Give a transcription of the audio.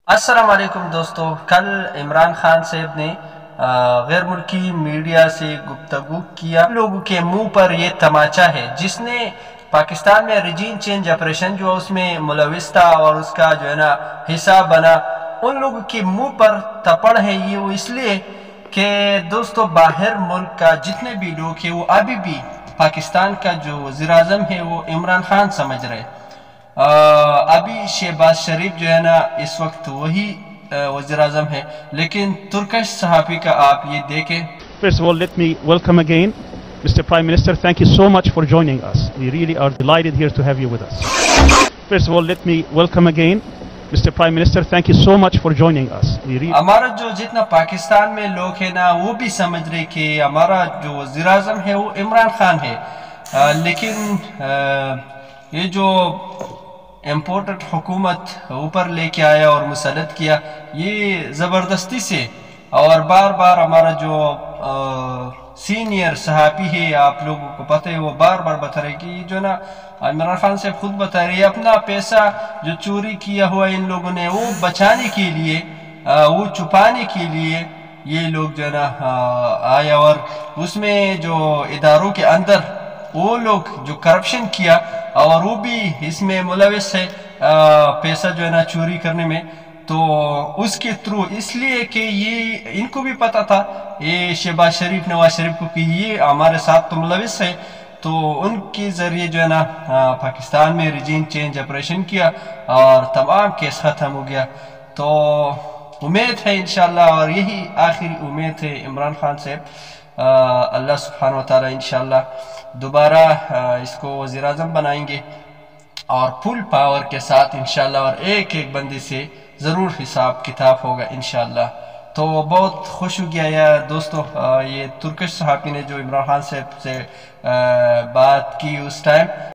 अस्सलाम वालेकुम दोस्तों, कल इमरान खान साहब ने गैर मुल्की मीडिया से गुफ्तगू किया। लोगों के मुंह पर ये तमाचा है जिसने पाकिस्तान में रिजीम चेंज ऑपरेशन जो उसमें मुलविस था और उसका जो है ना हिस्सा बना, उन लोगों के मुंह पर थप्पड़ है ये वो इसलिए कि दोस्तों बाहर मुल्क का जितने भी लोग हैं वो अभी भी पाकिस्तान का जो वज़ीर आज़म है वो इमरान खान समझ रहे। अभी शहबाज शरीफ जो है ना इस वक्त वही वज़ीर आज़म है, लेकिन तुर्किश सहाफ़ी का आप ये देखें। First of all, let me welcome again Mr. Prime Minister. Thank you so much for joining us. We really are delighted here to have you with us. First of all, let me welcome again Mr. Prime Minister. Thank you so much for joining us. हमारा जो जितना पाकिस्तान में लोग हैं ना वो भी समझ रहे कि हमारा जो वज़ीर आज़म है वो इमरान खान है, लेकिन ये जो इम्पोर्टेड हुकूमत ऊपर लेके आया और मुसल्लत किया ये ज़बरदस्ती से, और बार बार हमारा जो सीनियर सहाफ़ी है आप लोगों को पता है वो बार बार बता रहे कि जो ना इमरान खान से खुद बता रहे अपना पैसा जो चोरी किया हुआ इन लोगों ने वो बचाने के लिए वो छुपाने के लिए ये लोग जो है ना आए, और उसमें जो इदारों के अंदर वो लोग जो करप्शन किया और वो भी इसमें मुलविस है पैसा जो है ना चोरी करने में, तो उसके थ्रू इसलिए कि ये इनको भी पता था ये शहबाज शरीफ नवाज शरीफ को कि ये हमारे साथ तो मुलविस है, तो उनके ज़रिए जो है ना पाकिस्तान में रिजीम चेंज ऑपरेशन किया और तमाम केस ख़त्म हो गया। तो उम्मीद है इंशाल्लाह, और यही आखिरी उम्मीद है इमरान खान से, अल्लाह सुब्हानहू व तआला इंशाल्लाह दोबारा इसको वज़ीर आज़म बनाएंगे और फुल पावर के साथ इंशाल्लाह, और एक एक बंदे से ज़रूर हिसाब किताब होगा इंशाल्लाह। तो बहुत खुश हो गया यार दोस्तों, ये तुर्किश सहाफ़ी ने जो इमरान खान साहब से बात की उस टाइम